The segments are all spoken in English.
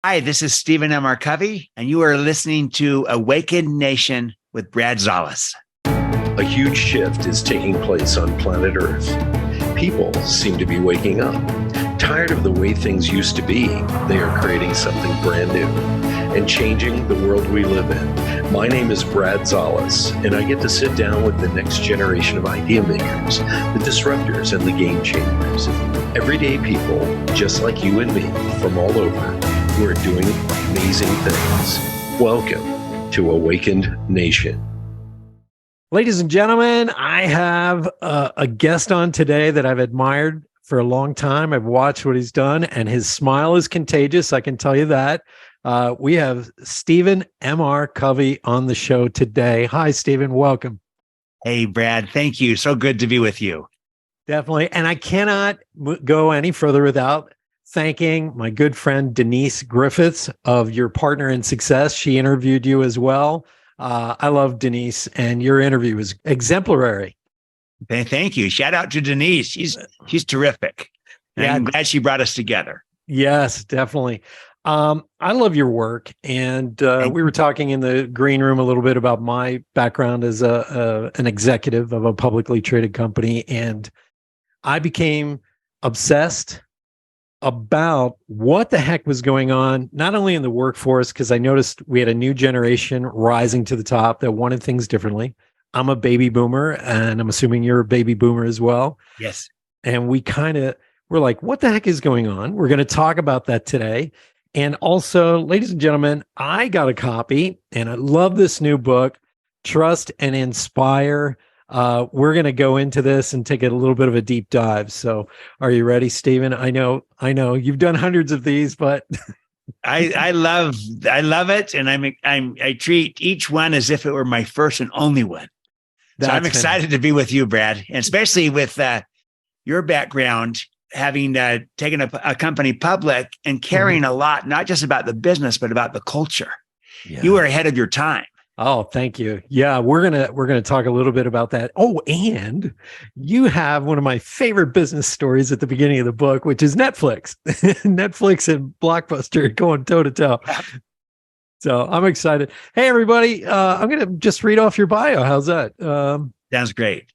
Hi, this is Stephen M. R. Covey, and you are listening to Awakened Nation with Brad Zollis. A huge shift is taking place on planet Earth. People seem to be waking up. Tired of the way things used to be, they are creating something brand new and changing the world we live in. My name is Brad Zollis, and I get to sit down with the next generation of idea makers, the disruptors, and the game changers. Everyday people, just like you and me, from all over, who are doing amazing things. Welcome to Awakened Nation. Ladies and gentlemen, I have a guest on today that I've admired for a long time. I've watched what he's done, and his smile is contagious. I can tell you that. We have Stephen M.R. Covey on the show today. Hi, Stephen. Welcome. Hey, Brad. Thank you. So good to be with you. Definitely. And I cannot go any further without thanking my good friend, Denise Griffiths, of Your Partner in Success. She interviewed you as well. I love Denise, and your interview was exemplary. Thank you. Shout out to Denise. She's terrific. And I'm glad she brought us together. Yes, definitely. I love your work. And we were talking in the green room a little bit about my background as an executive of a publicly traded company. And I became obsessed about what the heck was going on, not only in the workforce, because I noticed we had a new generation rising to the top that wanted things differently. I'm a baby boomer, and I'm assuming you're a baby boomer as well. Yes. And we're like, what the heck is going on? We're going to talk about that today. And also, ladies and gentlemen, I got a copy, and I love this new book, Trust and Inspire. We're going to go into this and take a little bit of a deep dive. So are you ready, Stephen? I know you've done hundreds of these, but I love it. And I treat each one as if it were my first and only one. So I'm excited to be with you, Brad, and especially with your background, having taken a company public and caring a lot, not just about the business, but about the culture. Yeah. You were ahead of your time. Oh, thank you. Yeah, we're gonna talk a little bit about that. Oh, and you have one of my favorite business stories at the beginning of the book, which is Netflix. Netflix and Blockbuster going toe to toe. So I'm excited. Hey, everybody, I'm gonna just read off your bio. How's that? Sounds great.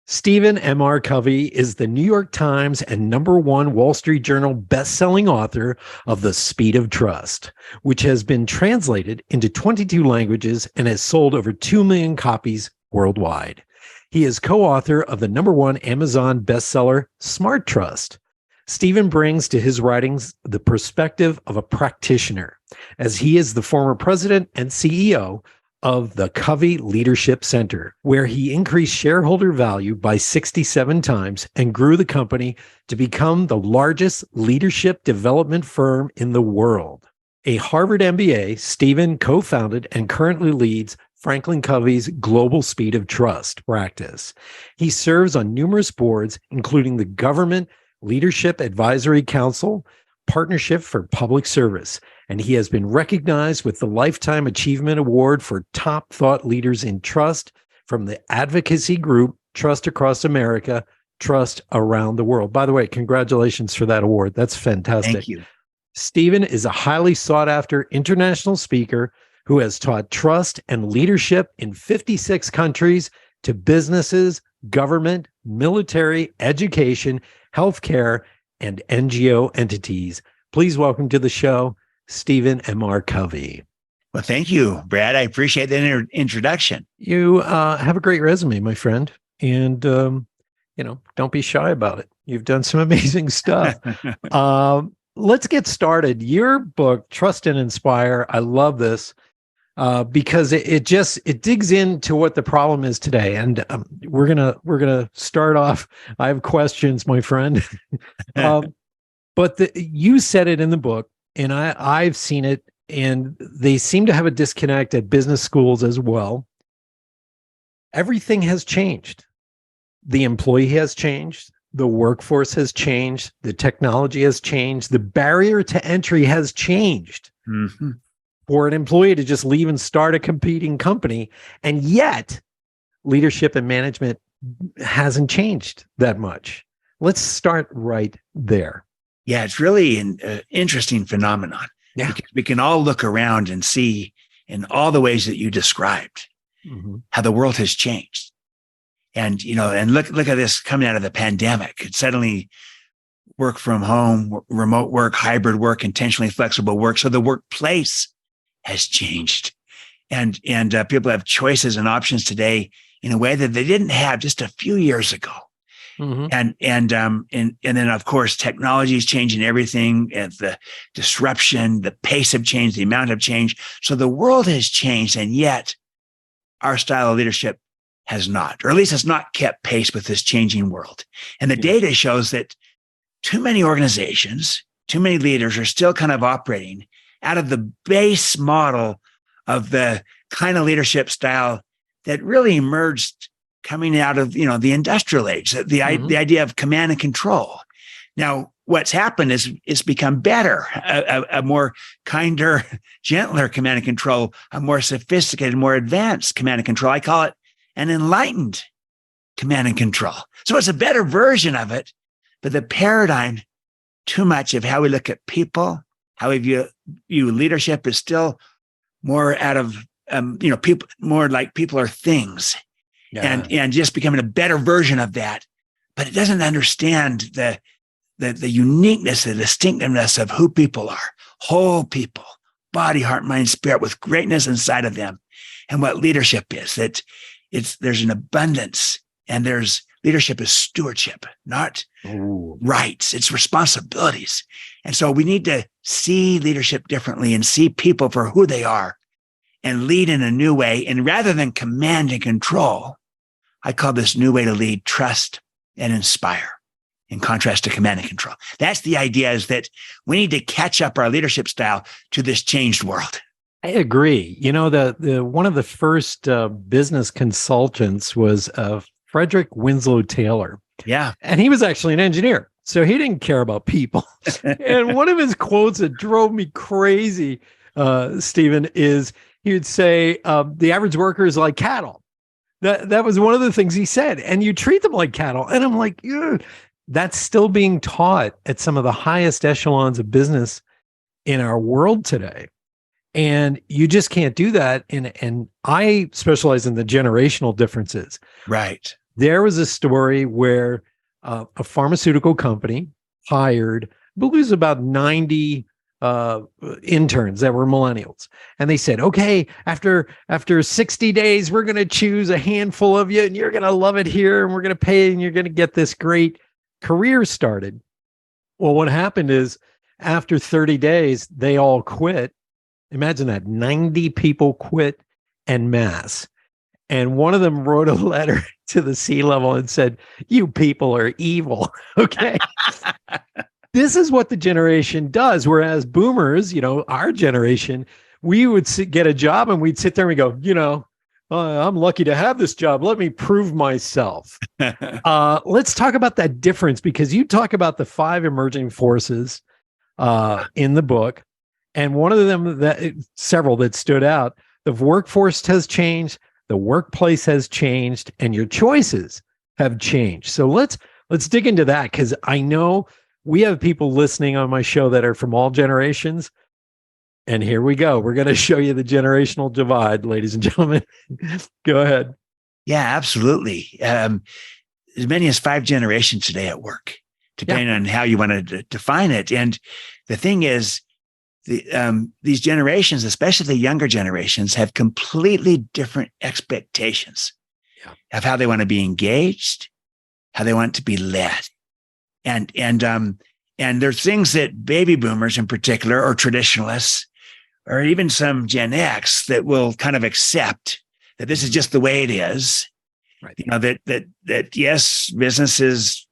Stephen M.R. Covey is the New York Times and #1 Wall Street Journal best-selling author of The Speed of Trust, which has been translated into 22 languages and has sold over 2 million copies worldwide. He is co-author of the #1 Amazon bestseller, Smart Trust. Stephen brings to his writings the perspective of a practitioner, as he is the former president and CEO of the Covey Leadership Center, where he increased shareholder value by 67 times and grew the company to become the largest leadership development firm in the world. A Harvard MBA, Stephen co-founded and currently leads Franklin Covey's Global Speed of Trust practice. He serves on numerous boards, including the Government Leadership Advisory Council, Partnership for Public Service, and he has been recognized with the Lifetime Achievement Award for Top Thought Leaders in Trust from the advocacy group Trust Across America, Trust Around the World. By the way, congratulations for that award. That's fantastic. Thank you. Stephen is a highly sought-after international speaker who has taught trust and leadership in 56 countries to businesses, government, military, education, healthcare, and NGO entities. Please welcome to the show, Stephen M.R. Covey. Well, thank you, Brad. I appreciate the introduction. You have a great resume, my friend, and don't be shy about it. You've done some amazing stuff. Let's get started. Your book, Trust and Inspire, I love this because it digs into what the problem is today, and we're gonna start off. I have questions, my friend, but you said it in the book. And I've seen it, and they seem to have a disconnect at business schools as well. Everything has changed. The employee has changed. The workforce has changed. The technology has changed. The barrier to entry has changed for an employee to just leave and start a competing company. And yet, leadership and management hasn't changed that much. Let's start right there. Yeah, it's really an interesting phenomenon. Yeah. Because we can all look around and see in all the ways that you described how the world has changed. And, and look at this coming out of the pandemic. It's suddenly work from home, remote work, hybrid work, intentionally flexible work. So the workplace has changed. And people have choices and options today in a way that they didn't have just a few years ago. And then of course, technology is changing everything, and the disruption, the pace of change, the amount of change. So the world has changed, and yet our style of leadership has not, or at least has not kept pace with this changing world. And the data shows that too many organizations, too many leaders are still kind of operating out of the base model of the kind of leadership style that really emerged coming out of, the industrial age, the idea of command and control. Now, what's happened is it's become better, a more kinder, gentler command and control, a more sophisticated, more advanced command and control. I call it an enlightened command and control. So it's a better version of it, but the paradigm, too much of how we look at people, how we view leadership is still more out of, people, more like people are things. Yeah. And just becoming a better version of that, but it doesn't understand the uniqueness, the distinctiveness of who people are, whole people, body, heart, mind, spirit, with greatness inside of them, and what leadership is. That there's an abundance, and leadership is stewardship, not rights. It's responsibilities, and so we need to see leadership differently and see people for who they are, and lead in a new way. And rather than command and control, I call this new way to lead trust and inspire, in contrast to command and control. That's the idea, is that we need to catch up our leadership style to this changed world. I agree. The one of the first business consultants was Frederick Winslow Taylor. Yeah. And he was actually an engineer, so he didn't care about people. And one of his quotes that drove me crazy, Stephen, is he would say, the average worker is like cattle. That was one of the things he said. And you treat them like cattle. And I'm like, that's still being taught at some of the highest echelons of business in our world today. And you just can't do that. And I specialize in the generational differences. Right. There was a story where a pharmaceutical company hired, I believe it was about 90 interns that were millennials. And they said, okay, after 60 days, we're going to choose a handful of you, and you're going to love it here, and we're going to pay, and you're going to get this great career started. Well, what happened is after 30 days, they all quit. Imagine that, 90 people quit en masse. And one of them wrote a letter to the C-level and said, you people are evil. Okay. This is what the generation does. Whereas boomers, our generation, we would get a job and we'd sit there and we go, I'm lucky to have this job. Let me prove myself. Let's talk about that difference, because you talk about the 5 emerging forces in the book. And one of them, several that stood out, the workforce has changed, the workplace has changed, and your choices have changed. So let's dig into that, because I know we have people listening on my show that are from all generations. And here we go. We're going to show you the generational divide, ladies and gentlemen. Go ahead. Yeah, absolutely. As many as 5 generations today at work, depending on how you want to define it. And the thing is, these generations, especially the younger generations, have completely different expectations of how they want to be engaged, how they want to be led. And there's things that baby boomers in particular, or traditionalists, or even some Gen X, that will kind of accept that this is just the way it is. Right. That yes, business is,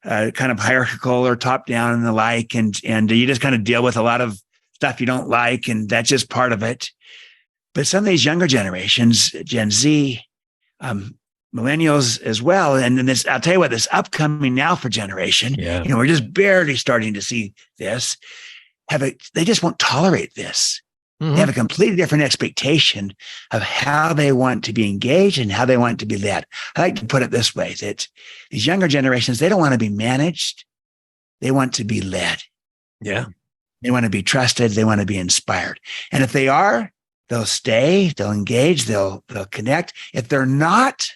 kind of hierarchical or top down and the like, and you just kind of deal with a lot of stuff you don't like, and that's just part of it. But some of these younger generations, Gen Z, millennials as well, and then this, I'll tell you what, this upcoming Alpha generation, we're just barely starting to see this. They just won't tolerate this. Mm-hmm. They have a completely different expectation of how they want to be engaged and how they want to be led. I like to put it this way, that these younger generations, they don't want to be managed. They want to be led. Yeah. They want to be trusted. They want to be inspired. And if they are, they'll stay, they'll engage, they'll connect. If they're not,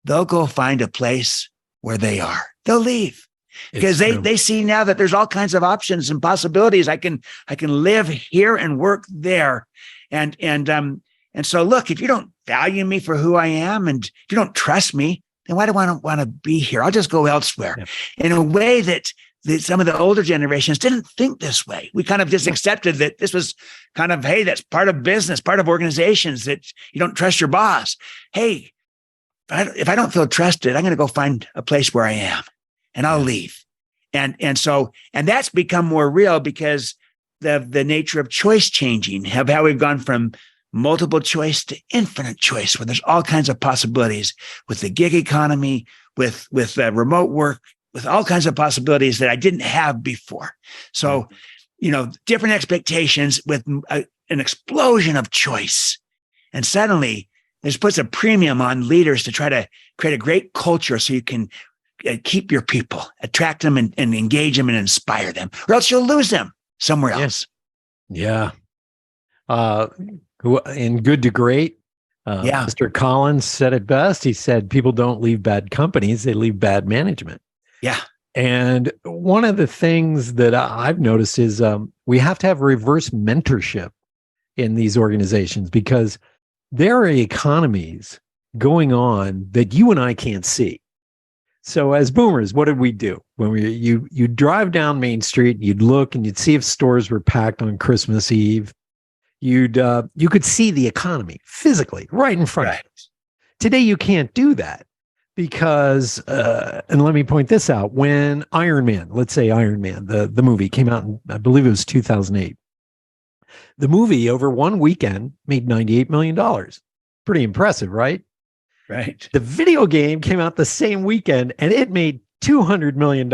they'll go find a place where they are. They'll leave because they see now that there's all kinds of options and possibilities. I can live here and work there. And so look, if you don't value me for who I am and you don't trust me, then why do I want to be here? I'll just go elsewhere. Yeah. In a way that some of the older generations didn't think this way. We kind of just accepted that this was kind of, hey, that's part of business, part of organizations, that you don't trust your boss. Hey, if I don't feel trusted, I'm going to go find a place where I am and I'll leave. And that's become more real because the nature of choice changing, how we've gone from multiple choice to infinite choice, where there's all kinds of possibilities with the gig economy, with remote work, with all kinds of possibilities that I didn't have before. So, different expectations with an explosion of choice. And suddenly this puts a premium on leaders to try to create a great culture so you can keep your people, attract them and engage them and inspire them, or else you'll lose them somewhere else. Yeah. In Good to Great, Mr. Collins said it best. He said, people don't leave bad companies, they leave bad management. Yeah. And one of the things that I've noticed is we have to have reverse mentorship in these organizations because there are economies going on that you and I can't see. So as boomers, what did we do? When you drive down Main Street, you'd look and you'd see if stores were packed on Christmas Eve. You could see the economy physically right in front of you. Today, you can't do that. Because, and let me point this out, when Iron Man, let's say Iron Man, the movie came out in, I believe it was 2008. The movie over one weekend made $98 million. Pretty impressive, right? Right. The video game came out the same weekend and it made $200 million.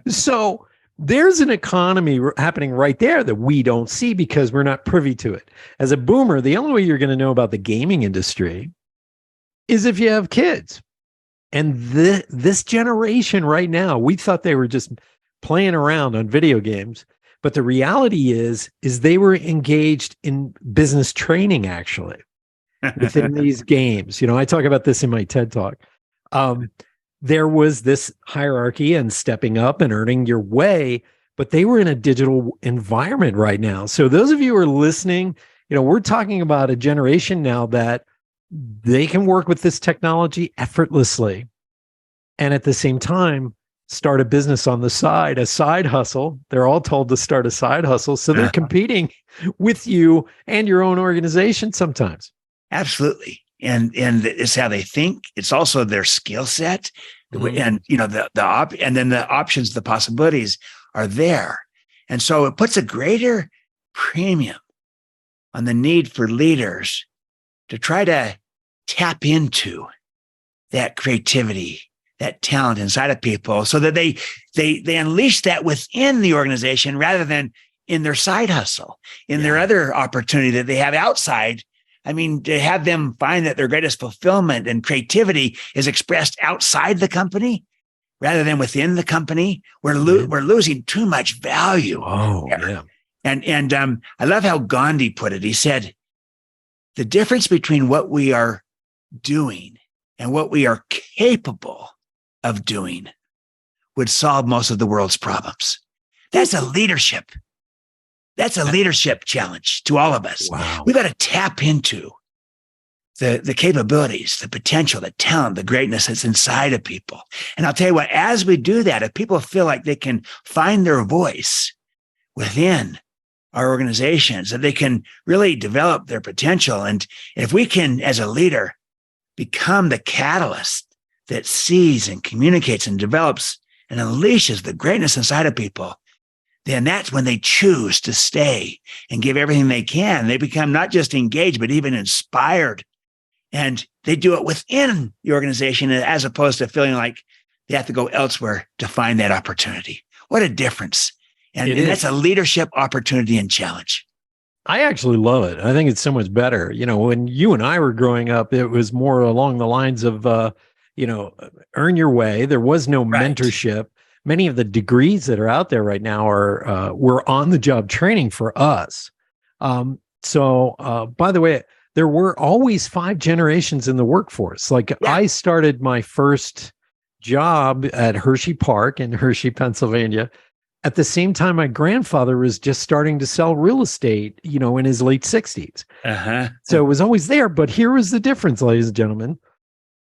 So there's an economy happening right there that we don't see because we're not privy to it. As a boomer, the only way you're going to know about the gaming industry is if you have kids. And this generation right now, we thought they were just playing around on video games, but the reality is they were engaged in business training actually within these games. I talk about this in my TED Talk. There was this hierarchy and stepping up and earning your way, but they were in a digital environment right now. So those of you who are listening, we're talking about a generation now that they can work with this technology effortlessly and at the same time start a business on the side, a side hustle. They're all told to start a side hustle. So they're competing with you and your own organization sometimes. Absolutely. And it's how they think. It's also their skill set. Mm-hmm. And, and then the options, the possibilities are there. And so it puts a greater premium on the need for leaders to try to tap into that creativity, that talent inside of people so that they unleash that within the organization rather than in their side hustle, in their other opportunity that they have outside. I mean, to have them find that their greatest fulfillment and creativity is expressed outside the company rather than within the company, we're losing too much value. Oh, yeah. And I love how Gandhi put it. He said, the difference between what we are doing and what we are capable of doing would solve most of the world's problems. That's a leadership. That's a leadership challenge to all of us. Wow. We've got to tap into the capabilities, the potential, the talent, the greatness that's inside of people. And I'll tell you what, as we do that, if people feel like they can find their voice within our organizations, that they can really develop their potential. And if we can, as a leader, become the catalyst that sees and communicates and develops and unleashes the greatness inside of people, then that's when they choose to stay and give everything they can. They become not just engaged, but even inspired. And they do it within the organization as opposed to feeling like they have to go elsewhere to find that opportunity. What a difference. And that's a leadership opportunity and challenge. I actually love it. I think it's so much better. When you and I were growing up, it was more along the lines of, earn your way. There was no mentorship. many of the degrees that are out there right now are were on the job training for us. By the way, there were always 5 generations in the workforce. Like I started my first job at Hershey Park in Hershey, Pennsylvania. At the same time, my grandfather was just starting to sell real estate, in his late 60s. So it was always there. But here was the difference, ladies and gentlemen.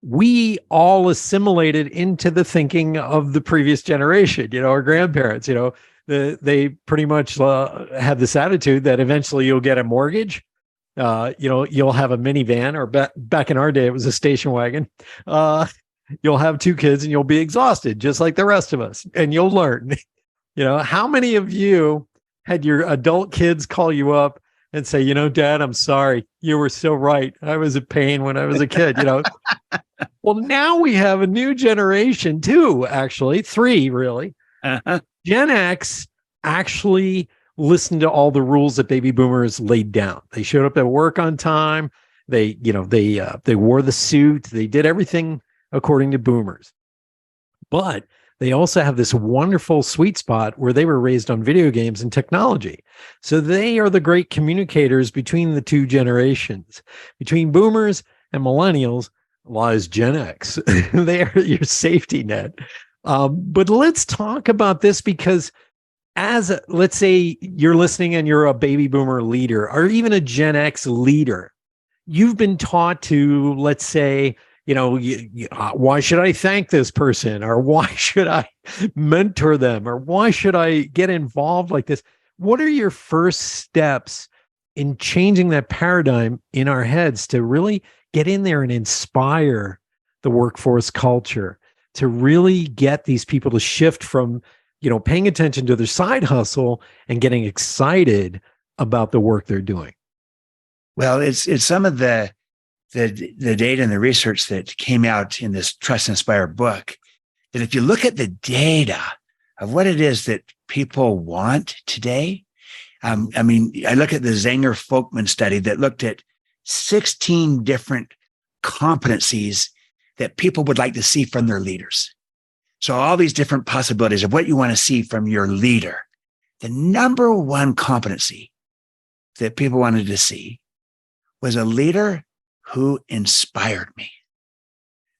We all assimilated into the thinking of the previous generation, our grandparents, they pretty much had this attitude that eventually you'll get a mortgage, you'll have a minivan, or back in our day, it was a station wagon. You'll have 2 kids and you'll be exhausted just like the rest of us, and you'll learn. How many of you had your adult kids call you up and say, Dad, I'm sorry. You were so right. I was in pain when I was a kid, Well, now we have a new generation, 2, actually, 3, really. Gen X actually listened to all the rules that baby boomers laid down. They showed up at work on time. They wore the suit. They did everything according to boomers. But they also have this wonderful sweet spot where they were raised on video games and technology. So they are the great communicators between the 2 generations. Between boomers and millennials lies Gen X. They are your safety net. But let's talk about this, because let's say you're listening and you're a baby boomer leader, or even a Gen X leader. You've been taught to, let's say, why should I thank this person? Or why should I mentor them? Or why should I get involved like this? What are your first steps in changing that paradigm in our heads to really get in there and inspire the workforce culture, to really get these people to shift from, paying attention to their side hustle and getting excited about the work they're doing? Well, it's some of the data and the research that came out in this Trust and Inspire book, that if you look at the data of what it is that people want today, I look at the Zenger-Folkman study that looked at 16 different competencies that people would like to see from their leaders. So all these different possibilities of what you want to see from your leader. The number one competency that people wanted to see was a leader who inspired me,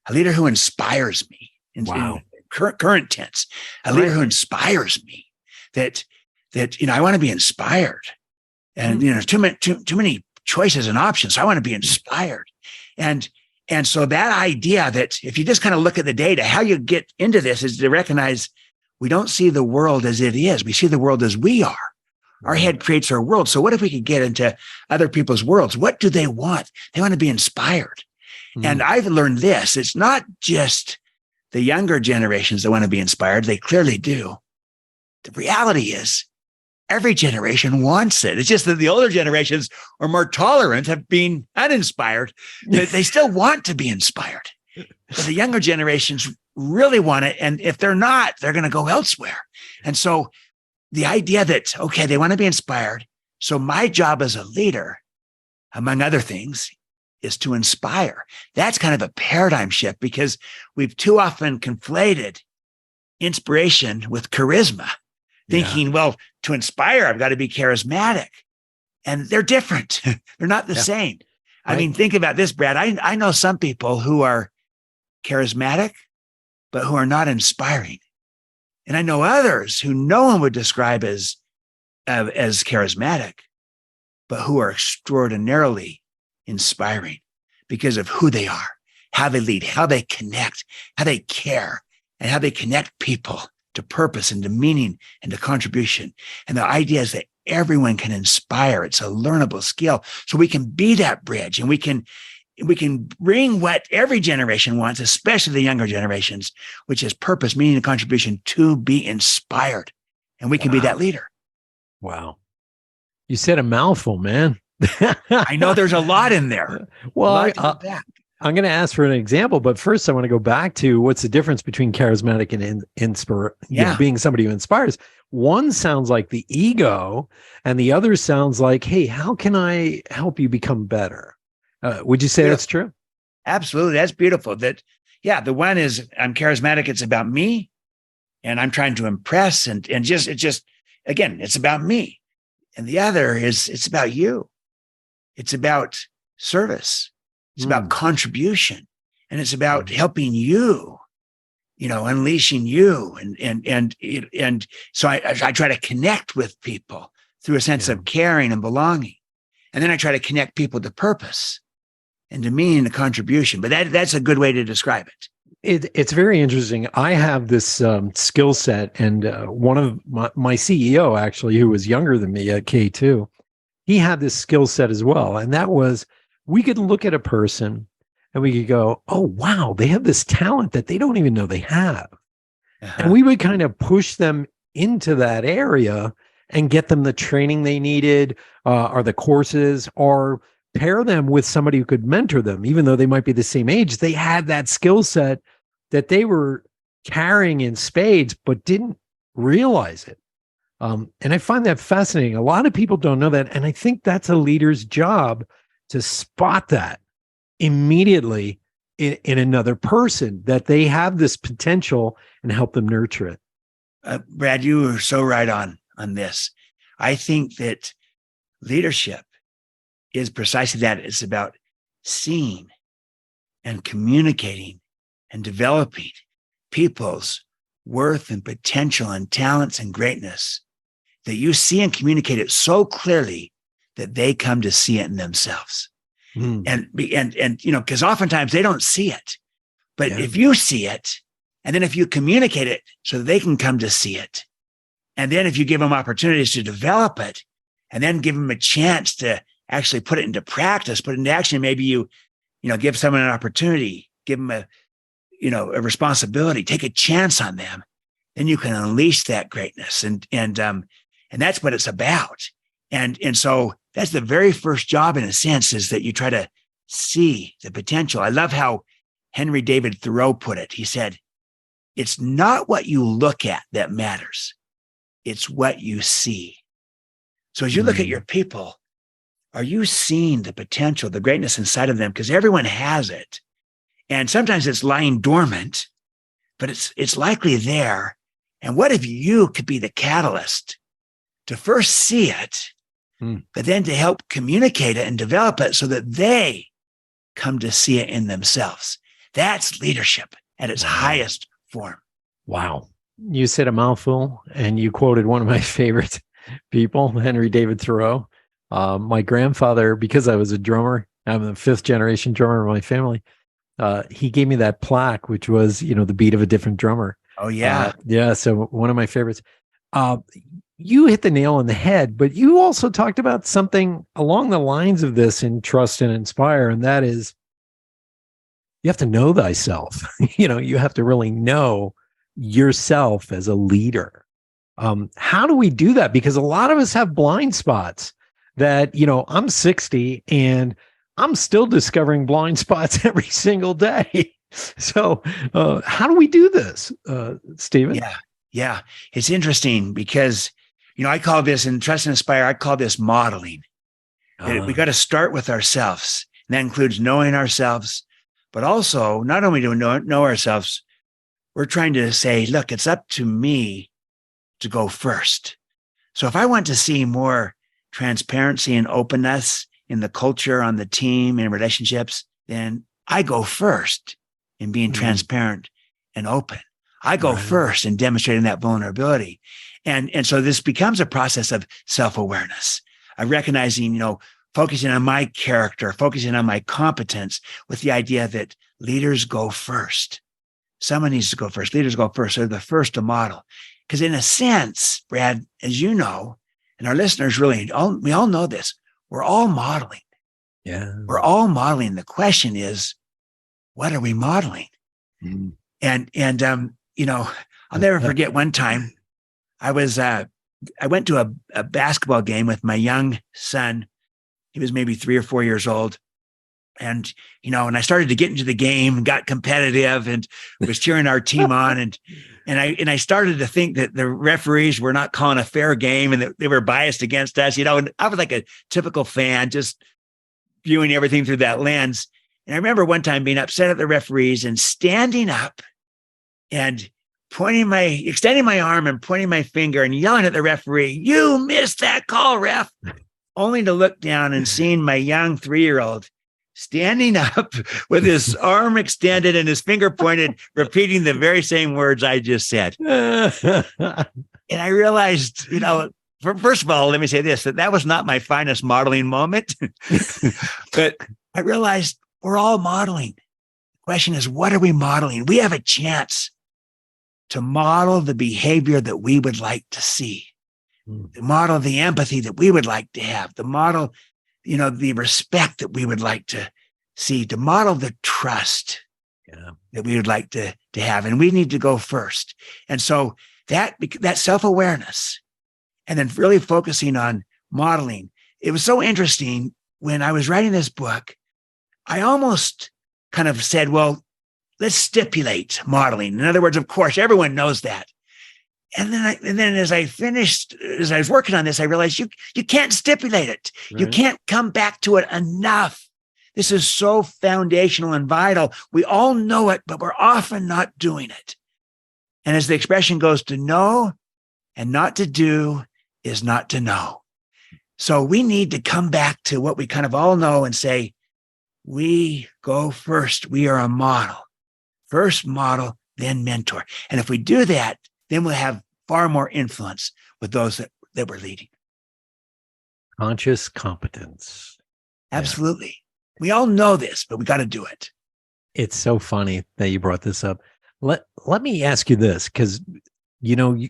a leader who inspires me in current tense, a leader who inspires me, that I want to be inspired, and too many choices and options. So I want to be inspired. And so that idea that if you just kind of look at the data, how you get into this is to recognize we don't see the world as it is. We see the world as we are. Our head creates our world. So what if we could get into other people's worlds? What do they want? They want to be inspired. And I've learned this. It's not just the younger generations that want to be inspired. They clearly do. The reality is every generation wants it. It's just that the older generations are more tolerant of being uninspired, but they still want to be inspired. But the younger generations really want it. And if they're not, they're going to go elsewhere. And so the idea that, okay, they want to be inspired. So my job as a leader, among other things, is to inspire. That's kind of a paradigm shift, because we've too often conflated inspiration with charisma, thinking, well, to inspire, I've got to be charismatic. And they're different. They're not the same. I mean, think about this, Brad. I know some people who are charismatic, but who are not inspiring. And I know others who no one would describe as charismatic, but who are extraordinarily inspiring because of who they are, how they lead, how they connect, how they care, and how they connect people to purpose and to meaning and to contribution. And the idea is that everyone can inspire. It's a learnable skill. So we can be that bridge, and we can bring what every generation wants, especially the younger generations, which is purpose, meaning, and contribution, to be inspired. And we can be that leader. Wow. You said a mouthful, man. I know there's a lot in there. Well, I'm going to ask for an example, but first I want to go back to what's the difference between charismatic and being somebody who inspires. One sounds like the ego, and the other sounds like, hey, how can I help you become better? Would you say that's true? Absolutely. That's beautiful. The one is, I'm charismatic. It's about me. and I'm trying to impress and again, it's about me. And the other is it's about you. It's about service. It's about contribution, and it's about helping you, unleashing you. And so I try to connect with people through a sense of caring and belonging. And then I try to connect people to purpose and to meaning and contribution. But that's a good way to describe it. It's very interesting. I have this skill set, and one of my CEO, actually, who was younger than me at K2, he had this skill set as well. And that was, we could look at a person and we could go, oh, wow, they have this talent that they don't even know they have. And we would kind of push them into that area and get them the training they needed, or the courses, or pair them with somebody who could mentor them. Even though they might be the same age, they had that skill set that they were carrying in spades, but didn't realize it. And I find that fascinating. A lot of people don't know that. And I think that's a leader's job, to spot that immediately in another person, that they have this potential, and help them nurture it. Brad, you were so right on this. I think that leadership is precisely that. It's about seeing and communicating and developing people's worth and potential and talents and greatness, that you see and communicate it so clearly that they come to see it in themselves. And because oftentimes they don't see it, but if you see it, and then if you communicate it so that they can come to see it, and then if you give them opportunities to develop it, and then give them a chance to actually put it into practice, put it into action, maybe you give someone an opportunity, give them a responsibility, take a chance on them, then you can unleash that greatness. And that's what it's about. And so that's the very first job, in a sense, is that you try to see the potential. I love how Henry David Thoreau put it. He said, it's not what you look at that matters. It's what you see. So as you look at your people, are you seeing the potential, the greatness inside of them? Because everyone has it. And sometimes it's lying dormant, but it's likely there. And what if you could be the catalyst to first see it, but then to help communicate it and develop it so that they come to see it in themselves? That's leadership at its highest form. Wow. You said a mouthful, and you quoted one of my favorite people, Henry David Thoreau. My grandfather, because I was a drummer, I'm the 5th generation drummer of my family. He gave me that plaque, which was, the beat of a different drummer. Oh, yeah. So one of my favorites. You hit the nail on the head, but you also talked about something along the lines of this in Trust and Inspire, and that is, you have to know thyself. You have to really know yourself as a leader. How do we do that? Because a lot of us have blind spots that, I'm 60 and I'm still discovering blind spots every single day. So how do we do this, Stephen? Yeah. It's interesting because, I call this, in Trust and Inspire, I call this modeling. We got to start with ourselves. And that includes knowing ourselves, but also not only do we know ourselves, we're trying to say, look, it's up to me to go first. So if I want to see more transparency and openness in the culture, on the team, in relationships, then I go first in being transparent and open. I go first in demonstrating that vulnerability. And so this becomes a process of self-awareness, of recognizing, focusing on my character, focusing on my competence, with the idea that leaders go first. Someone needs to go first. Leaders go first. They're the first to model. Because in a sense, Brad, as you know, and our listeners we all know this, we're all modeling. Yeah. We're all modeling. The question is, what are we modeling? And I'll never forget one time I went to a basketball game with my young son. He was maybe 3 or 4 years old. And, and I started to get into the game and got competitive and was cheering our team on. And I started to think that the referees were not calling a fair game and that they were biased against us, and I was like a typical fan, just viewing everything through that lens. And I remember one time being upset at the referees and standing up and extending my arm and pointing my finger and yelling at the referee, "You missed that call, ref," only to look down and seeing my young 3-year-old standing up with his arm extended and his finger pointed, repeating the very same words I just said. And I realized, first of all, let me say this, that was not my finest modeling moment, but I realized we're all modeling. The question is, what are we modeling? We have a chance to model the behavior that we would like to see, to model the empathy that we would like to have, to model, the respect that we would like to see, to model the trust that we would like to have. And we need to go first. And so that self-awareness, and then really focusing on modeling. It was so interesting when I was writing this book, I almost kind of said, well, let's stipulate modeling. In other words, of course, everyone knows that. And then as I was working on this, I realized you can't stipulate it. Right. You can't come back to it enough. This is so foundational and vital. We all know it, but we're often not doing it. And as the expression goes, to know and not to do is not to know. So we need to come back to what we kind of all know and say, we go first. We are a model. First model, then mentor. And if we do that, then we'll have far more influence with those that we're leading. Conscious competence. Absolutely. Yeah. We all know this, but we got to do it. It's so funny that you brought this up. Let me ask you this, because,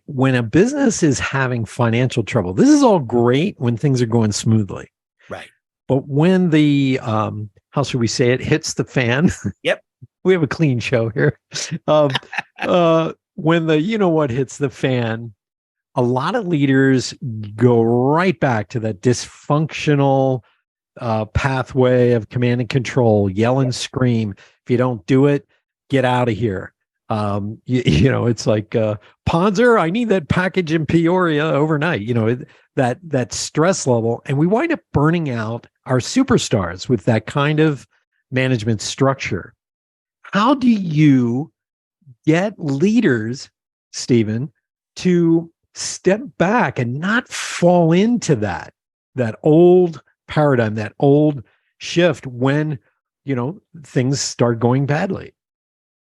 when a business is having financial trouble, this is all great when things are going smoothly. Right. But when the, how should we say it, hits the fan. Yep. We have a clean show here. When the hits the fan, a lot of leaders go right back to that dysfunctional pathway of command and control, yell and scream. If you don't do it, get out of here. It's like, Ponzer, I need that package in Peoria overnight, that stress level. And we wind up burning out our superstars with that kind of management structure. How do you get leaders, Stephen, to step back and not fall into that old paradigm, that old shift when, things start going badly?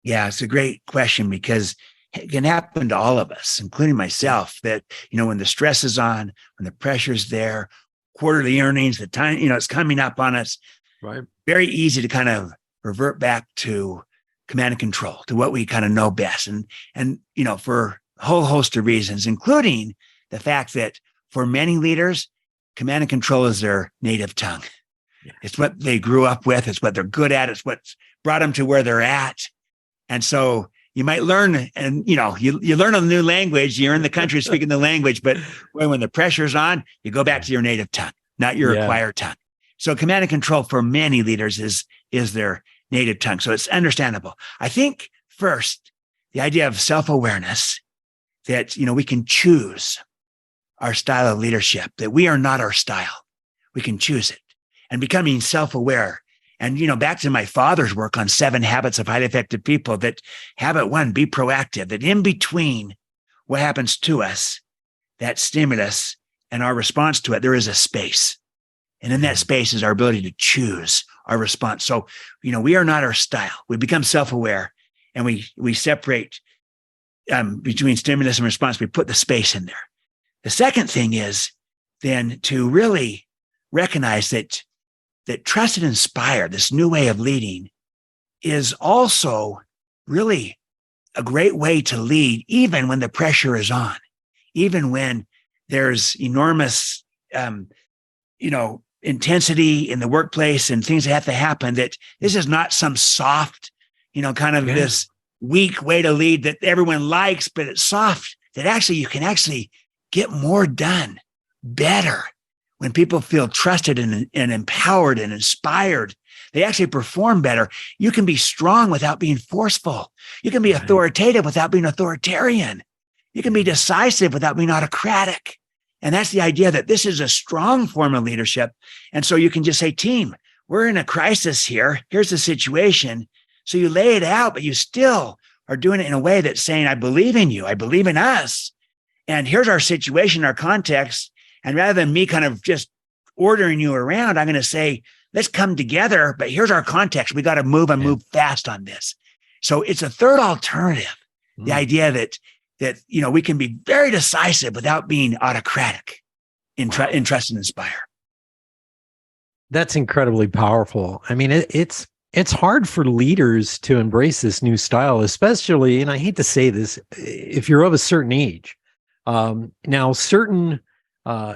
Yeah, it's a great question, because it can happen to all of us, including myself, that, when the stress is on, when the pressure's there, quarterly earnings, the time, it's coming up on us. Right. Very easy to kind of revert back to command and control, to what we kind of know best. And for a whole host of reasons, including the fact that for many leaders, command and control is their native tongue. Yeah. It's what they grew up with. It's what they're good at. It's what's brought them to where they're at. And so you might learn, and you learn a new language. You're in the country speaking the language, but when the pressure's on, you go back to your native tongue, not your acquired tongue. So command and control for many leaders is their native tongue. So it's understandable. I think first, the idea of self-awareness, that we can choose our style of leadership, that we are not our style. We can choose it, and becoming self-aware. And, back to my father's work on 7 habits of highly effective people, that habit 1, be proactive, that in between what happens to us, that stimulus, and our response to it, there is a space. And in that space is our ability to choose our response. So, we are not our style. We become self-aware, and we separate between stimulus and response. We put the space in there. The second thing is then to really recognize that Trust&Inspire, this new way of leading, is also really a great way to lead, even when the pressure is on, even when there's enormous, intensity in the workplace and things that have to happen. That this is not some soft, this weak way to lead that everyone likes, but it's soft. That actually you can actually get more done better. When people feel trusted and empowered and inspired, they actually perform better. You can be strong without being forceful. You can be authoritative without being authoritarian. You can be decisive without being autocratic. And that's the idea, that this is a strong form of leadership. And so you can just say, team, we're in a crisis here. Here's the situation. So you lay it out, but you still are doing it in a way that's saying, I believe in you. I believe in us. And here's our situation, our context. And rather than me kind of just ordering you around, I'm going to say, let's come together, but here's our context. We got to move and move fast on this. So it's a third alternative. The idea that we can be very decisive without being autocratic in Trust and Inspire. That's incredibly powerful. I mean, it's hard for leaders to embrace this new style, especially, and I hate to say this, if you're of a certain age. Now, certain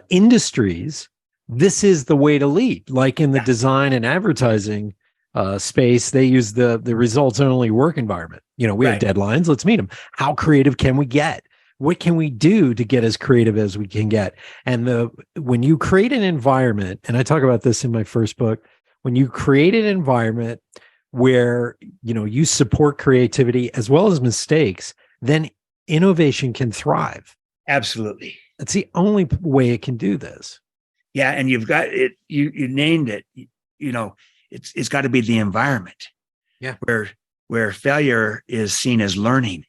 industries, this is the way to lead. Like in the design and advertising space, they use the results only work environment. We have deadlines. Let's meet them. How creative can we get? What can we do to get as creative as we can get? And when you create an environment, and I talk about this in my first book, when you create an environment where you support creativity as well as mistakes, then innovation can thrive. Absolutely. That's the only way it can do this. Yeah, and you've got it. You named it. It's got to be the environment. Yeah, where failure is seen as learning,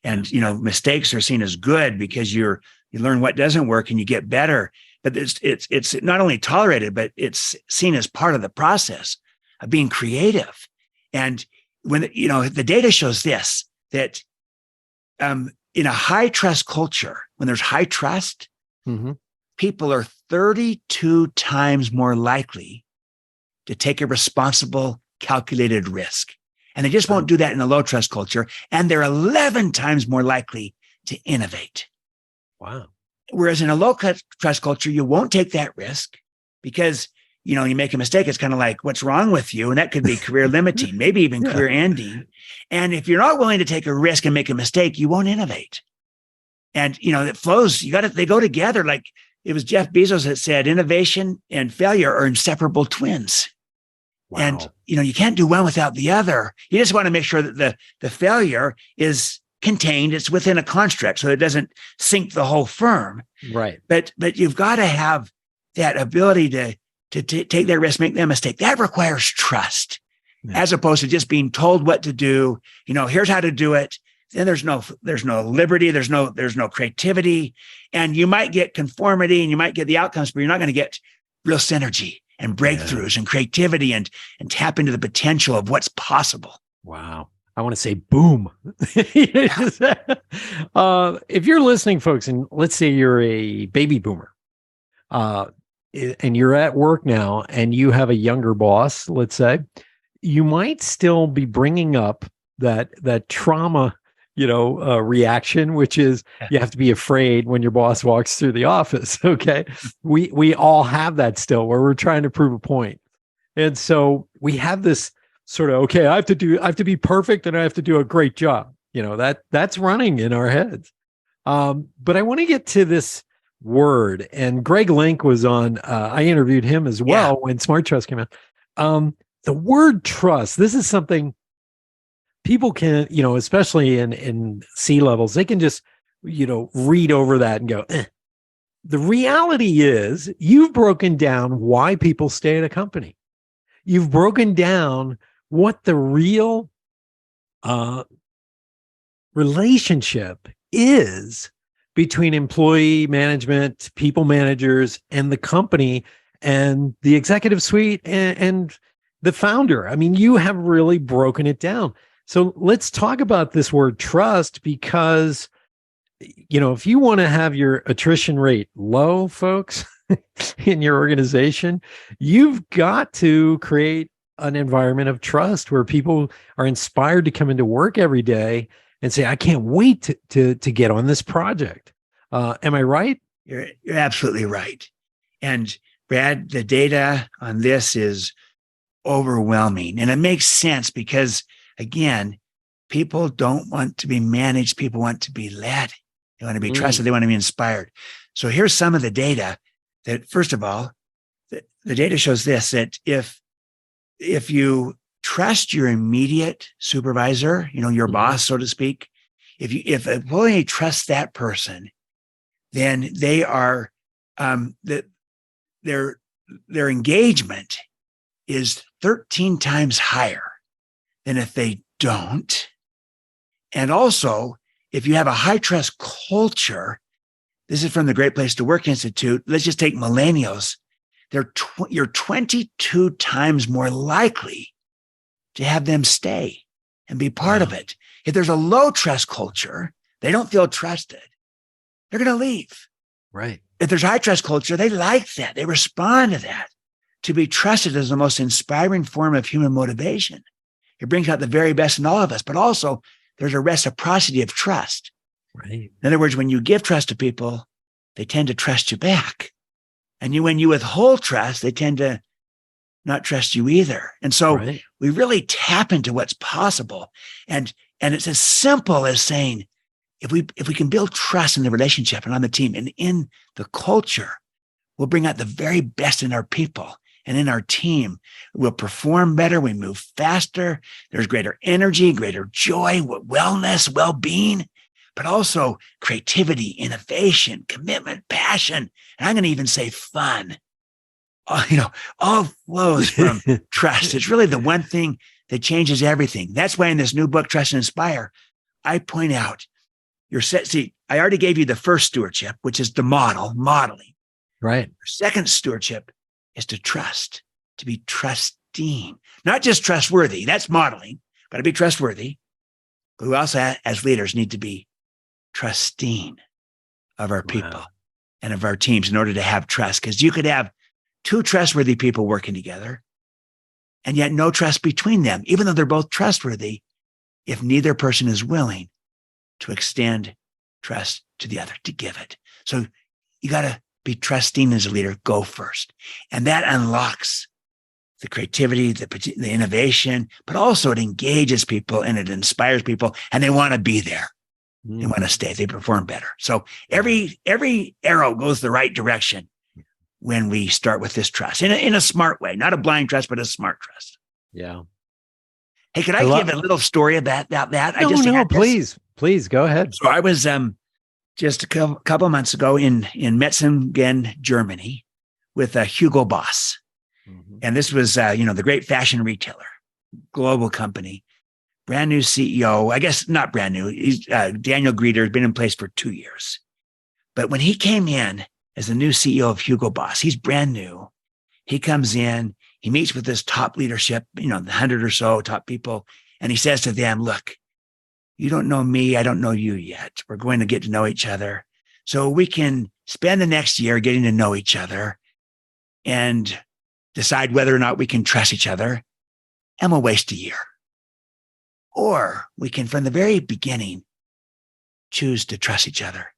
and mistakes are seen as good because you learn what doesn't work and you get better. But it's not only tolerated, but it's seen as part of the process of being creative. And when the data shows this, that in a high trust culture, when there's high trust, people are 32 times more likely to take a responsible, calculated risk. And they just won't do that in a low trust culture. And they're 11 times more likely to innovate. Wow. Whereas in a low trust culture, you won't take that risk because, you make a mistake. It's kind of like, what's wrong with you? And that could be career limiting, maybe even career ending. And if you're not willing to take a risk and make a mistake, you won't innovate. And, it flows. They go together. Like it was Jeff Bezos that said, innovation and failure are inseparable twins. Wow. And, you can't do one without the other. You just want to make sure that the failure is contained. It's within a construct so it doesn't sink the whole firm. Right. But you've got to have that ability to take that risk, make that mistake. That requires trust as opposed to just being told what to do. Here's how to do it. Then there's no liberty. There's no creativity, and you might get conformity and you might get the outcomes, but you're not going to get real synergy and breakthroughs and creativity and tap into the potential of what's possible. Wow. I want to say boom. If you're listening, folks, and let's say you're a baby boomer, and you're at work now and you have a younger boss, let's say, you might still be bringing up that trauma, reaction, which is you have to be afraid when your boss walks through the office. Okay. We all have that still where we're trying to prove a point. And so we have this sort of, okay, I have to be perfect and I have to do a great job. That's running in our heads. But I want to get to this word, and Greg Link was on, I interviewed him as well when Smart Trust came out. The word trust, this is something people can, especially in C-levels, they can just, read over that and go, eh. The reality is you've broken down why people stay at a company. You've broken down what the real relationship is between employee management, people managers, and the company and the executive suite and the founder. I mean, you have really broken it down. So let's talk about this word trust, because, if you want to have your attrition rate low, folks, in your organization, you've got to create an environment of trust where people are inspired to come into work every day and say, I can't wait to get on this project. Am I right? You're absolutely right. And Brad, the data on this is overwhelming. And it makes sense because, again, people don't want to be managed. People want to be led. They want to be trusted. They want to be inspired. So here's some of the data that, first of all, the data shows this, that if you trust your immediate supervisor, your boss, so to speak, if an employee trusts that person, then they are their engagement is 13 times higher than if they don't. And also, if you have a high trust culture, this is from the Great Place to Work Institute. Let's just take millennials. You're 22 times more likely to have them stay and be part of it. If there's a low trust culture, they don't feel trusted. They're going to leave. Right. If there's high trust culture, they like that. They respond to that. To be trusted is the most inspiring form of human motivation. It brings out the very best in all of us, but also there's a reciprocity of trust. Right. In other words, when you give trust to people, they tend to trust you back. And when you withhold trust, they tend to not trust you either. And so we really tap into what's possible. And it's as simple as saying, if we can build trust in the relationship and on the team and in the culture, we'll bring out the very best in our people and in our team. We'll perform better. We move faster. There's greater energy, greater joy, wellness, well-being, but also creativity, innovation, commitment, passion. And I'm going to even say fun. All flows from trust. It's really the one thing that changes everything. That's why in this new book, Trust and Inspire, I point out I already gave you the first stewardship, which is the modeling. Right. Your second stewardship is to trust, to be trusting, not just trustworthy. That's modeling, but to be trustworthy. But we also, as leaders, need to be trusting of our people and of our teams in order to have trust. Because you could have two trustworthy people working together and yet no trust between them, even though they're both trustworthy, if neither person is willing to extend trust to the other, to give it. So you got to be trusting as a leader, go first. And that unlocks the creativity, the innovation, but also it engages people and it inspires people and they want to be there. They want to stay. They perform better. So every arrow goes the right direction when we start with this trust in a smart way, not a blind trust, but a smart trust. Yeah. Hey, could I give a little story about that? No, please go ahead. So I was just a couple of months ago in Metzingen, Germany, with Hugo Boss, and this was the great fashion retailer, global company, brand new CEO. I guess not brand new. He's Daniel Grieder has been in place for 2 years, but when he came in as the new CEO of Hugo Boss, he's brand new. He comes in, he meets with this top leadership, the 100 or so top people, and he says to them, "Look, you don't know me. I don't know you yet. We're going to get to know each other. So we can spend the next year getting to know each other and decide whether or not we can trust each other. And we'll waste a year. Or we can, from the very beginning, choose to trust each other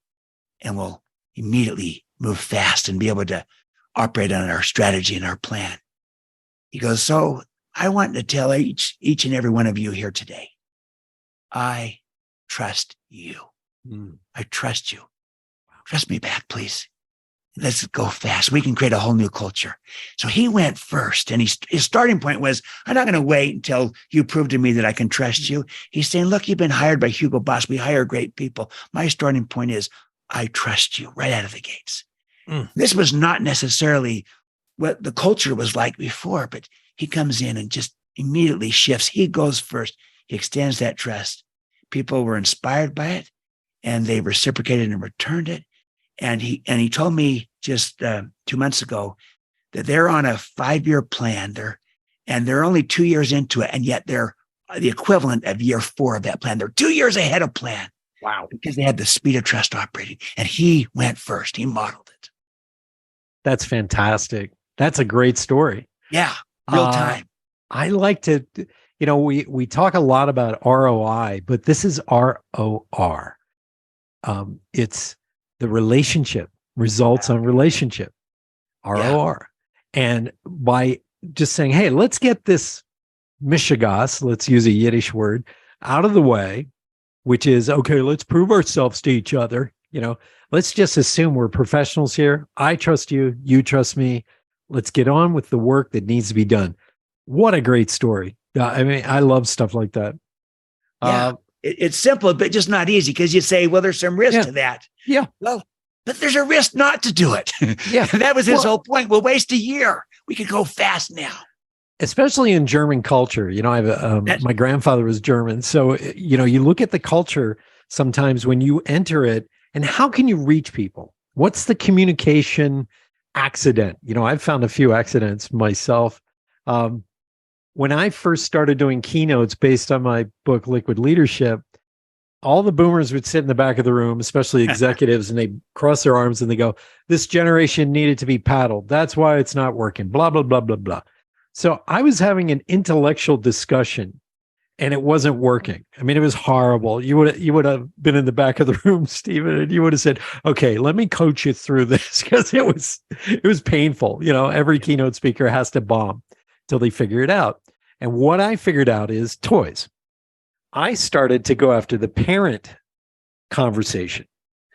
and we'll immediately move fast and be able to operate on our strategy and our plan." He goes, "So I want to tell each and every one of you here today, I trust you. I trust you. Trust me back, please. Let's go fast. We can create a whole new culture." So he went first. And his starting point was, "I'm not going to wait until you prove to me that I can trust you." He's saying, "Look, you've been hired by Hugo Boss. We hire great people. My starting point is, I trust you right out of the gates." This was not necessarily what the culture was like before, but he comes in and just immediately shifts. He goes first. He extends that trust. People were inspired by it and they reciprocated and returned it. And he told me just 2 months ago that they're on a 5-year plan. They're only 2 years into it. And yet they're the equivalent of year 4 of that plan. They're 2 years ahead of plan. Wow. Because they had the speed of trust operating and he went first. He modeled it. That's fantastic. That's a great story. Yeah. Real time. I like to, we talk a lot about ROI, but this is ROR. It's the relationship, results on relationship, ROR. And by just saying, hey, let's get this mishigas, let's use a Yiddish word, out of the way, which is, okay, let's prove ourselves to each other. Let's just assume we're professionals here. I trust you. You trust me. Let's get on with the work that needs to be done. What a great story. I love stuff like that. Yeah. It's simple, but just not easy because you say, well, there's some risk to that. Yeah. Well, but there's a risk not to do it. Yeah. That was his whole point. We'll waste a year. We could go fast now. especially in German culture. I have my grandfather was German. So, you look at the culture sometimes when you enter it, and how can you reach people? What's the communication accident? I've found a few accidents myself. When I first started doing keynotes based on my book, Liquid Leadership, all the boomers would sit in the back of the room, especially executives, and they cross their arms and they go, this generation needed to be paddled. That's why it's not working, blah, blah, blah, blah, blah. So I was having an intellectual discussion and it wasn't working. I mean, it was horrible. You would have been in the back of the room, Stephen, and you would have said, okay, let me coach you through this, because it was painful. Every keynote speaker has to bomb till they figure it out. And what I figured out is toys. I started to go after the parent conversation.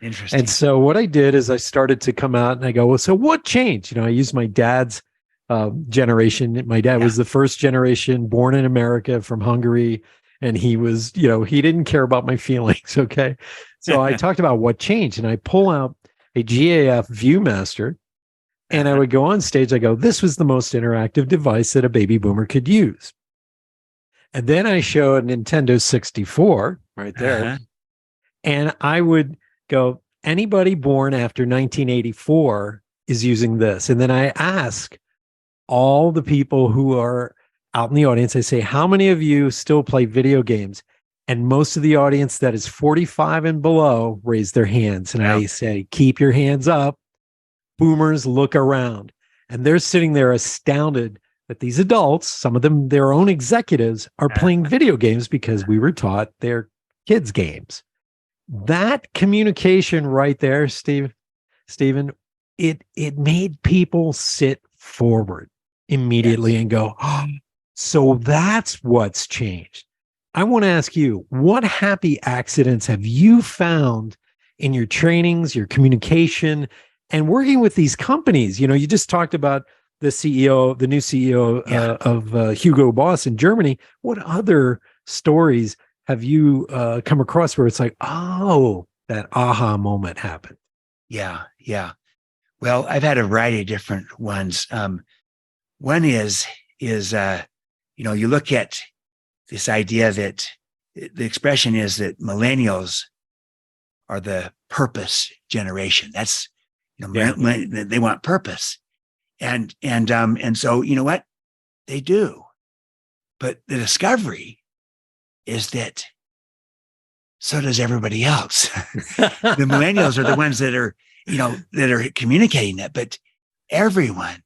Interesting. And so what I did is I started to come out and I go, well, so what changed? I used my dad's generation. My dad was the first generation born in America from Hungary. And he was, he didn't care about my feelings. Okay. So I talked about what changed, and I pull out a GAF Viewmaster and I would go on stage. I go, this was the most interactive device that a baby boomer could use. And then I show a Nintendo 64 right there. And I would go, anybody born after 1984 is using this. And then I ask all the people who are out in the audience, I say, how many of you still play video games? And most of the audience that is 45 and below raise their hands. And I say, keep your hands up. Boomers, look around. And they're sitting there astounded that these adults, some of them their own executives, are playing video games because we were taught they're kids' games. That communication right there, Stephen, it made people sit forward immediately and go, oh, so that's what's changed. I want to ask you, what happy accidents have you found in your trainings, your communication, and working with these companies? You just talked about the CEO, the new CEO of Hugo Boss in Germany. What other stories have you come across where it's like, oh, that aha moment happened? Yeah. Well, I've had a variety of different ones. One is you look at this idea that the expression is that millennials are the purpose generation. That's, they want purpose. And so, you know what? They do. But the discovery is that so does everybody else. The millennials are the ones that are, that are communicating that, but everyone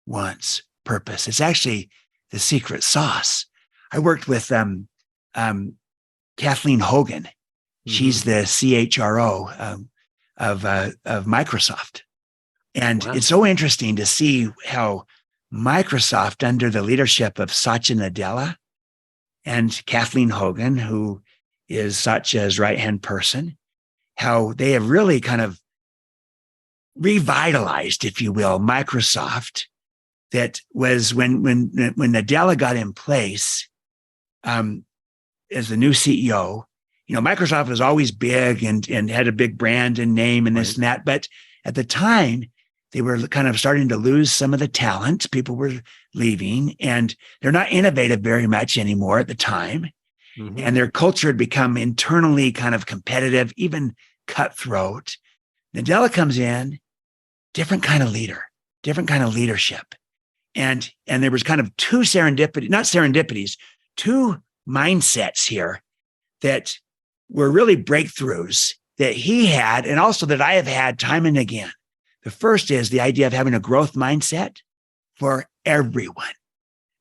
wants purpose. It's actually the secret sauce. I worked with Kathleen Hogan. She's the CHRO of Microsoft. And it's so interesting to see how Microsoft, under the leadership of Satya Nadella and Kathleen Hogan, who is Satya's right-hand person, how they have really kind of revitalized, if you will, Microsoft. That was when Nadella got in place as the new CEO. Microsoft was always big and had a big brand and name and this and that. But at the time, they were kind of starting to lose some of the talent. People were leaving, and they're not innovative very much anymore at the time. And their culture had become internally kind of competitive, even cutthroat. Nadella comes in, different kind of leader, different kind of leadership. And there was kind of two mindsets here that were really breakthroughs that he had, and also that I have had time and again. The first is the idea of having a growth mindset for everyone,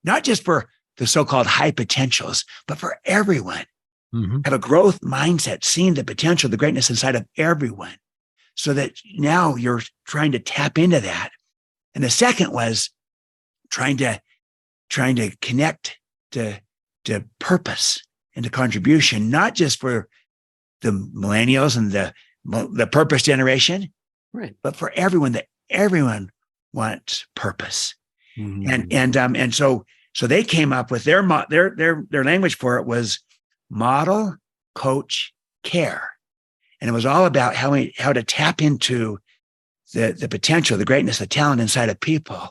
not just for the so-called high potentials, but for everyone. Have a growth mindset, seeing the potential, the greatness inside of everyone, so that now you're trying to tap into that. And the second was trying to connect to purpose and to contribution, not just for the millennials and the purpose generation, right, but for everyone, that everyone wants purpose. And so they came up with their language for it was model, coach, care. And it was all about how to tap into the potential, the greatness, the talent inside of people.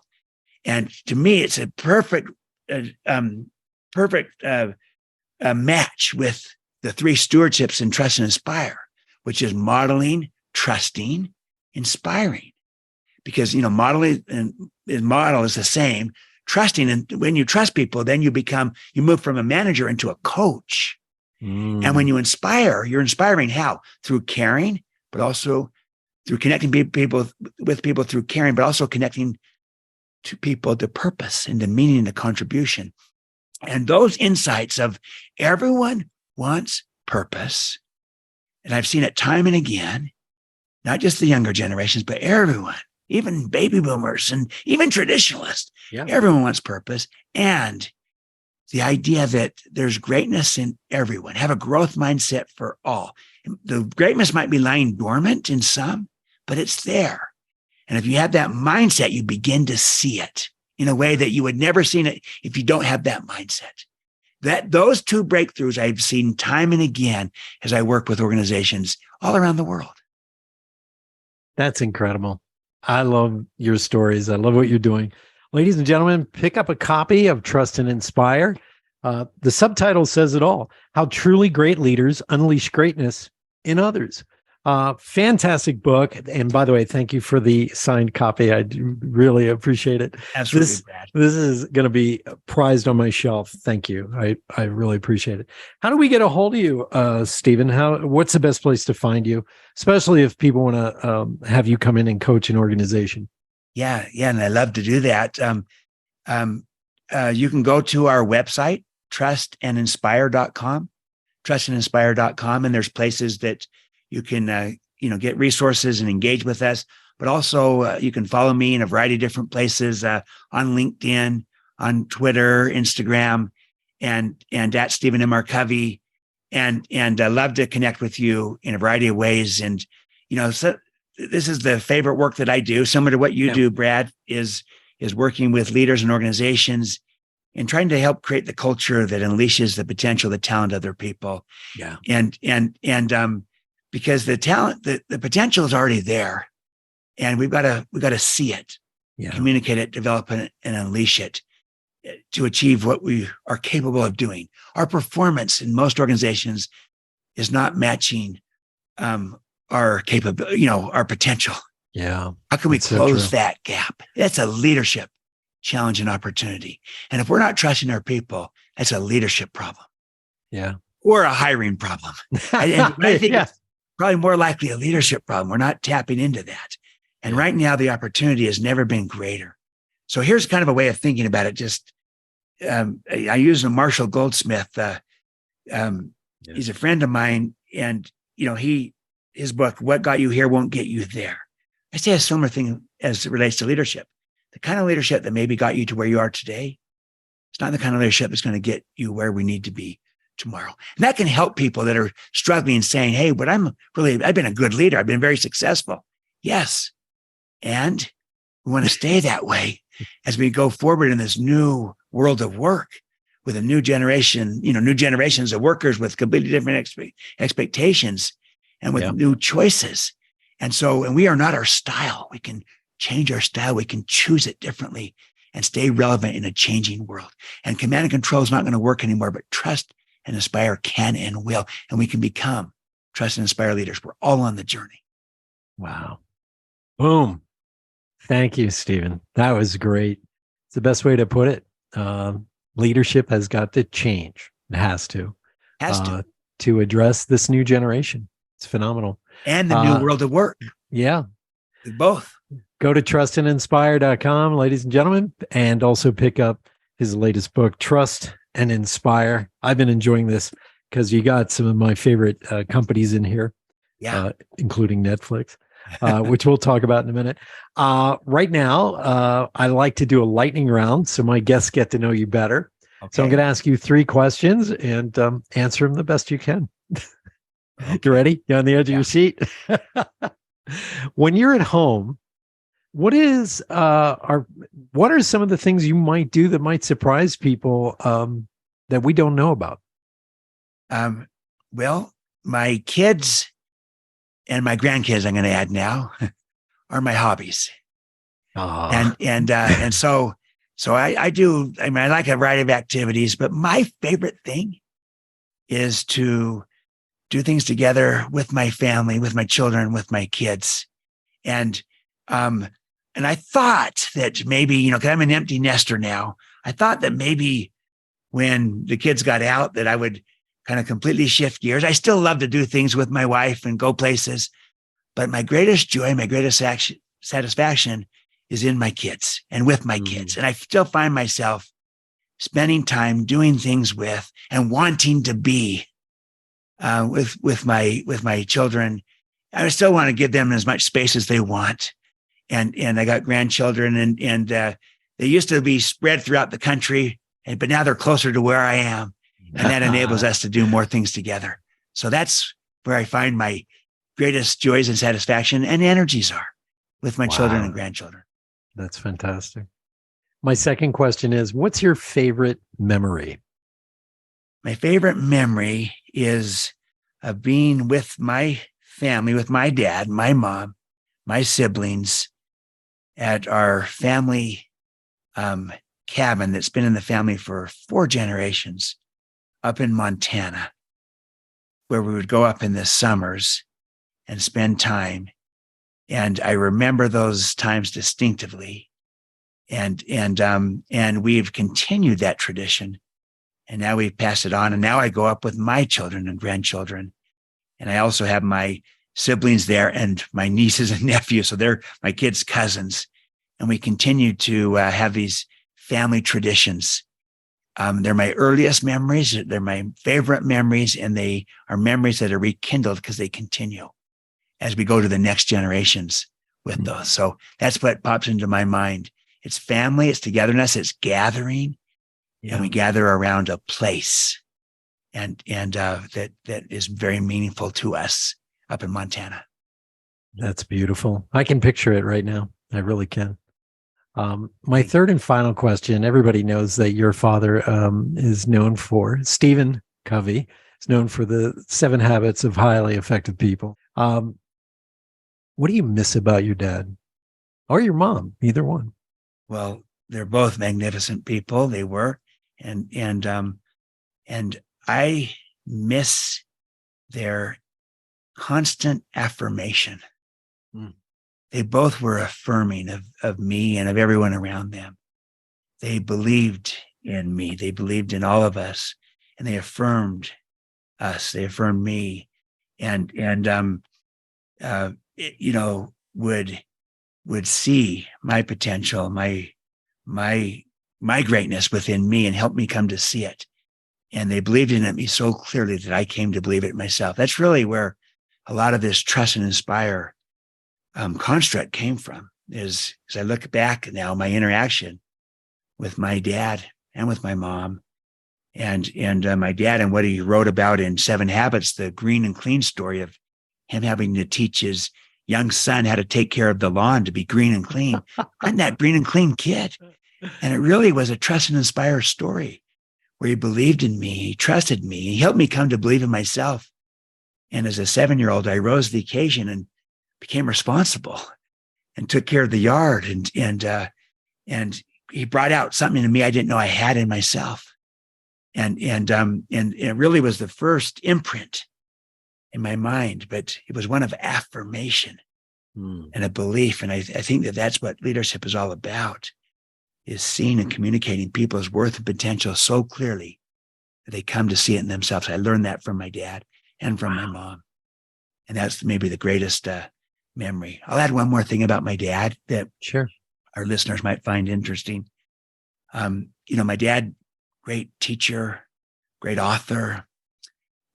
And to me, it's a perfect perfect match with the 3 stewardships in Trust and Inspire, which is modeling, trusting, inspiring. Because, modeling and model is the same. Trusting, and when you trust people, then you move from a manager into a coach. And when you inspire, you're inspiring how? Through caring, but also through connecting people with people through caring, but also connecting to people to purpose and to meaning and to contribution. And those insights of everyone wants purpose. And I've seen it time and again, not just the younger generations, but everyone, even baby boomers and even traditionalists. Yeah. Everyone wants purpose. And the idea that there's greatness in everyone, have a growth mindset for all. The greatness might be lying dormant in some, but it's there. And if you have that mindset, you begin to see it in a way that you would never seen it if you don't have that mindset. Those 2 breakthroughs I've seen time and again as I work with organizations all around the world. That's incredible. I love your stories. I love what you're doing. Ladies and gentlemen, pick up a copy of Trust and Inspire. The subtitle says it all: How Truly Great Leaders Unleash Greatness in Others. Fantastic book. And by the way, thank you for the signed copy. I do really appreciate it. Absolutely, Brad. This is going to be prized on my shelf. Thank you. I really appreciate it. How do we get a hold of you, Stephen? What's the best place to find you, especially if people want to have you come in and coach an organization? Yeah. And I love to do that. You can go to our website, trustandinspire.com, trustandinspire.com. And there's places that you can, get resources and engage with us, but also you can follow me in a variety of different places, on LinkedIn, on Twitter, Instagram, and at Stephen M.R. Covey. And I love to connect with you in a variety of ways. And, so this is the favorite work that I do. Similar to what you do, Brad, is working with leaders and organizations and trying to help create the culture that unleashes the potential, the talent of other people. Yeah. And because the talent, the potential is already there, and we've got to see it, communicate it, develop it, and unleash it to achieve what we are capable of doing. Our performance in most organizations is not matching our capability, our potential. Yeah. How can we close that gap? That's a leadership challenge and opportunity. And if we're not trusting our people, that's a leadership problem. Yeah. Or a hiring problem. I think it's probably more likely a leadership problem. We're not tapping into that. And right now, the opportunity has never been greater. So here's kind of a way of thinking about it. Just, I use a Marshall Goldsmith. He's a friend of mine, and, his book, What Got You Here Won't Get You There. I say a similar thing as it relates to leadership. The kind of leadership that maybe got you to where you are today, it's not the kind of leadership that's going to get you where we need to be tomorrow. And that can help people that are struggling, saying, hey, but I've been a good leader. I've been very successful. Yes. And we want to stay that way as we go forward in this new world of work with a new generation, new generations of workers with completely different expectations and with new choices. And we are not our style. We can change our style. We can choose it differently and stay relevant in a changing world. And command and control is not going to work anymore, but trust and inspire can and will. And we can become trust and inspire leaders. We're all on the journey. Wow. Boom. Thank you, Stephen. That was great. It's the best way to put it. Leadership has got to change. It has to. To address this new generation. It's phenomenal. And the new world of work. Yeah. Both. Go to trustandinspire.com, ladies and gentlemen, and also pick up his latest book, Trust and Inspire. I've been enjoying this because you got some of my favorite companies in here, including Netflix, which we'll talk about in a minute. Right now, I like to do a lightning round so my guests get to know you better. Okay. So I'm going to ask you 3 questions and answer them the best you can. Okay. You ready? You on the edge of your seat? When you're at home, what are some of the things you might do that might surprise people that we don't know about? Well, my kids and my grandkids, I'm going to add now, are my hobbies. And so So I do, I mean, I like a variety of activities, but my favorite thing is to do things together with my family, with my children, with my kids. And I thought that maybe, you know, because I'm an empty nester now, I thought that maybe when the kids got out that I would kind of completely shift gears. I still love to do things with my wife and go places, but my greatest joy, my greatest satisfaction is in my kids and with my kids. And I still find myself spending time doing things with and wanting to be with my children. I still want to give them as much space as they want. And I got grandchildren and they used to be spread throughout the country, but now they're closer to where I am. And that enables us to do more things together. So that's where I find my greatest joys and satisfaction and energies are with my children and grandchildren. That's fantastic. My second question is, what's your favorite memory? My favorite memory is of being with my family, with my dad, my mom, my siblings at our family cabin that's been in the family for 4 generations up in Montana, where we would go up in the summers and spend time. And I remember those times distinctively. And we've continued that tradition. And now we've passed it on. And now I go up with my children and grandchildren. And I also have my siblings there and my nieces and nephews. So they're my kids' cousins. And we continue to have these family traditions. They're my earliest memories. They're my favorite memories. And they are memories that are rekindled because they continue as we go to the next generations with those. So that's what pops into my mind. It's family, it's togetherness, it's gathering, and we gather around a place, and that is very meaningful to us up in Montana. That's beautiful. I can picture it right now. I really can. My third and final question. Everybody knows that your father is known for, Stephen Covey, is known for the 7 habits of highly effective people. What do you miss about your dad or your mom? Either one. Well, they're both magnificent people. They were, and I miss their constant affirmation. They both were affirming of me and of everyone around them. They believed in me. They believed in all of us, and they affirmed us. They affirmed me, and would see my potential, my greatness within me, and help me come to see it. And they believed in it me so clearly that I came to believe it myself. That's really where a lot of this trust and inspire construct came from. Is as I look back now, my interaction with my dad and with my mom, and my dad and what he wrote about in 7 Habits, the green and clean story of him having to teach his young son how to take care of the lawn to be green and clean. I'm that green and clean kid. And it really was a trust and inspire story where he believed in me. He trusted me. He helped me come to believe in myself. And as a 7-year-old, I rose to the occasion and became responsible and took care of the yard. And he brought out something in me I didn't know I had in myself. And it really was the first imprint in my mind, but it was one of affirmation and a belief. And I think that that's what leadership is all about, is seeing and communicating people's worth and potential so clearly that they come to see it in themselves. I learned that from my dad and from my mom. And that's maybe the greatest memory. I'll add one more thing about my dad that our listeners might find interesting. My dad, great teacher, great author.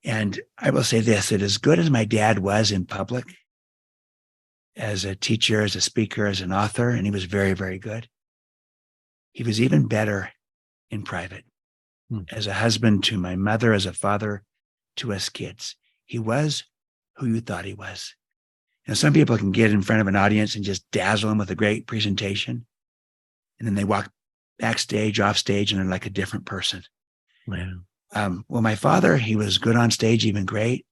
And I will say this, that as good as my dad was in public, as a teacher, as a speaker, as an author, and he was very, very good, he was even better in private. As a husband to my mother, as a father to us kids. He was who you thought he was. Some people can get in front of an audience and just dazzle them with a great presentation. And then they walk backstage, off stage, and they're like a different person. Well, my father, he was good on stage, even great.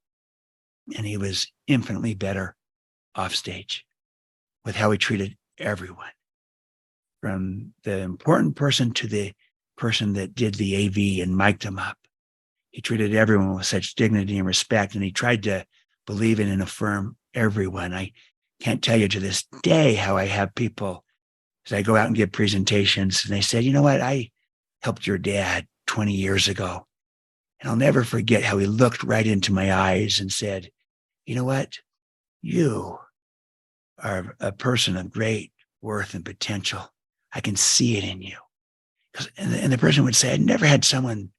And he was infinitely better off stage with how he treated everyone. from the important person to the person that did the AV and mic'd them up. He treated everyone with such dignity and respect, and he tried to believe in and affirm everyone. I can't tell you to this day how I have people, as I go out and give presentations, and they said, you know what, I helped your dad 20 years ago. And I'll never forget how he looked right into my eyes and said, you know what, you are a person of great worth and potential. I can see it in you. And the person would say, I never had someone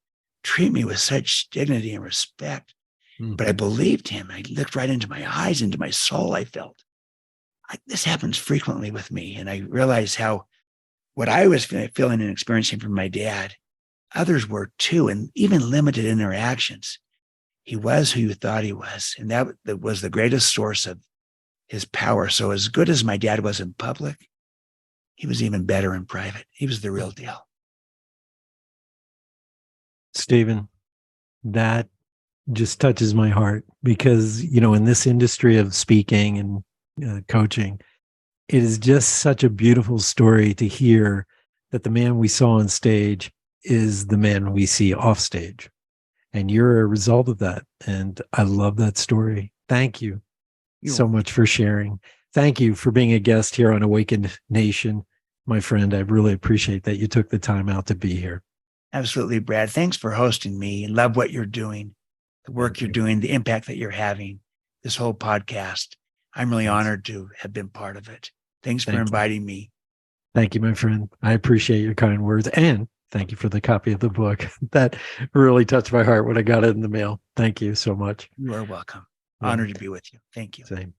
treat me with such dignity and respect, but I believed him. I looked right into my eyes, into my soul. I felt this happens frequently with me. And I realized how what I was feeling and experiencing from my dad, others were too, and even limited interactions. He was who you thought he was. And that was the greatest source of his power. So as good as my dad was in public, he was even better in private. He was the real deal. Stephen, that just touches my heart because, in this industry of speaking and coaching, it is just such a beautiful story to hear that the man we saw on stage is the man we see off stage. And you're a result of that. And I love that story. Thank you so much for sharing. Thank you for being a guest here on Awakened Nation, my friend. I really appreciate that you took the time out to be here. Absolutely, Brad. Thanks for hosting me. I love what you're doing, the work you're doing, the impact that you're having, this whole podcast. I'm really honored to have been part of it. Thanks for inviting me. Thank you, my friend. I appreciate your kind words. And thank you for the copy of the book. That really touched my heart when I got it in the mail. Thank you so much. You are welcome. Honored to be with you. Thank you. Same.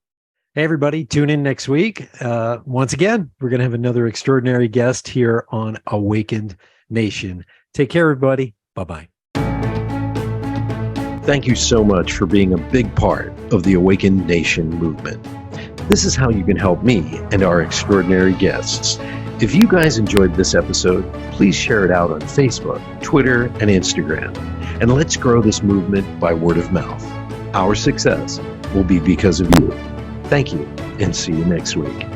Hey, everybody, tune in next week. Once again, we're going to have another extraordinary guest here on Awakened Nation. Take care, everybody. Bye-bye. Thank you so much for being a big part of the Awakened Nation movement. This is how you can help me and our extraordinary guests. If you guys enjoyed this episode, please share it out on Facebook, Twitter, and Instagram. And let's grow this movement by word of mouth. Our success will be because of you. Thank you, and see you next week.